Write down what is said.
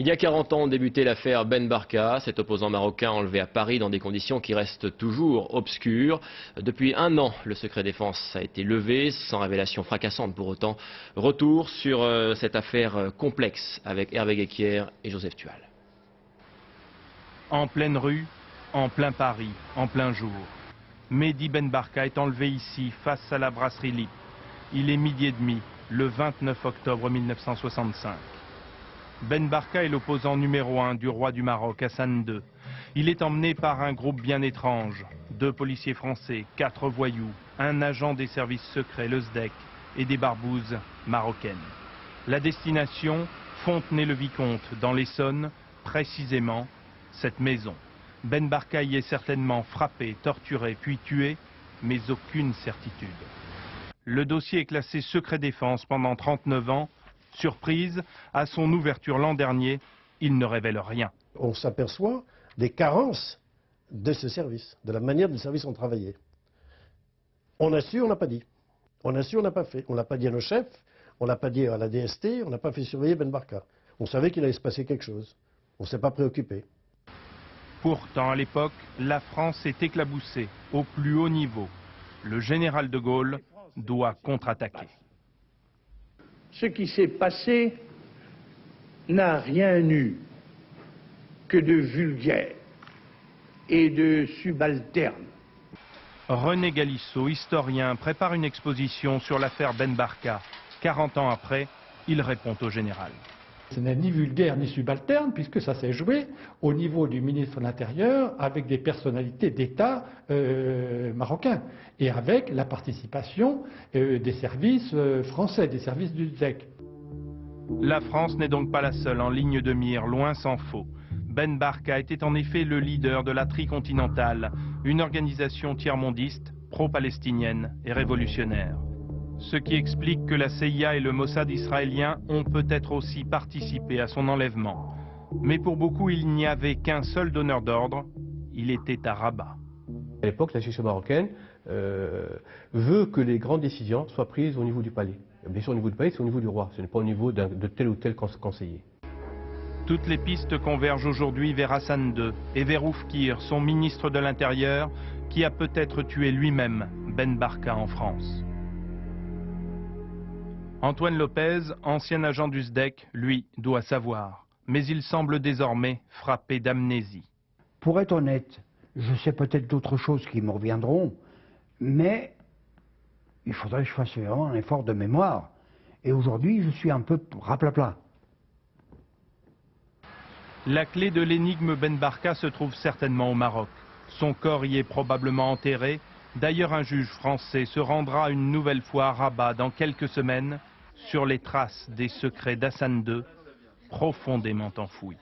Il y a 40 ans débutait l'affaire Ben Barka, cet opposant marocain enlevé à Paris dans des conditions qui restent toujours obscures. Depuis un an, le secret défense a été levé, sans révélation fracassante pour autant. Retour sur cette affaire complexe avec Hervé Guéquière et Joseph Tual. En pleine rue, en plein Paris, en plein jour. Mehdi Ben Barka est enlevé ici, face à la brasserie Lip. Il est 12h30, le 29 octobre 1965. Ben Barka est l'opposant numéro 1 du roi du Maroc, Hassan II. Il est emmené par un groupe bien étrange. 2 policiers français, 4 voyous, un agent des services secrets, le SDEC, et des barbouzes marocaines. La destination, Fontenay-le-Vicomte, dans l'Essonne, précisément cette maison. Ben Barka y est certainement frappé, torturé, puis tué, mais aucune certitude. Le dossier est classé secret défense pendant 39 ans. Surprise, à son ouverture l'an dernier, il ne révèle rien. On s'aperçoit des carences de ce service, de la manière dont les services ont travaillé. On a su, on n'a pas dit. On a su, on n'a pas fait. On l'a pas dit à nos chefs, on l'a pas dit à la DST, on n'a pas fait surveiller Ben Barka. On savait qu'il allait se passer quelque chose. On ne s'est pas préoccupé. Pourtant, à l'époque, la France est éclaboussée au plus haut niveau. Le général de Gaulle doit contre-attaquer. Ce qui s'est passé n'a rien eu que de vulgaire et de subalterne. René Galissot, historien, prépare une exposition sur l'affaire Ben Barka. 40 ans après, il répond au général. Ce n'est ni vulgaire ni subalterne, puisque ça s'est joué au niveau du ministre de l'Intérieur avec des personnalités d'État marocains et avec la participation des services français, des services du SDEC. La France n'est donc pas la seule en ligne de mire, loin s'en faut. Ben Barka était en effet le leader de la Tricontinentale, une organisation tiers-mondiste, pro-palestinienne et révolutionnaire. Ce qui explique que la CIA et le Mossad israélien ont peut-être aussi participé à son enlèvement. Mais pour beaucoup, il n'y avait qu'un seul donneur d'ordre, il était à Rabat. À l'époque, la justice marocaine veut que les grandes décisions soient prises au niveau du palais. Bien sûr, au niveau du palais, c'est au niveau du roi, ce n'est pas au niveau de tel ou tel conseiller. Toutes les pistes convergent aujourd'hui vers Hassan II et vers Oufkir, son ministre de l'Intérieur, qui a peut-être tué lui-même Ben Barka en France. Antoine Lopez, ancien agent du SDEC, lui, doit savoir. Mais il semble désormais frappé d'amnésie. Pour être honnête, je sais peut-être d'autres choses qui me reviendront, mais il faudrait que je fasse vraiment un effort de mémoire. Et aujourd'hui, je suis un peu raplapla. La clé de l'énigme Ben Barka se trouve certainement au Maroc. Son corps y est probablement enterré. D'ailleurs, un juge français se rendra une nouvelle fois à Rabat dans quelques semaines sur les traces des secrets d'Hassan II, profondément enfouis.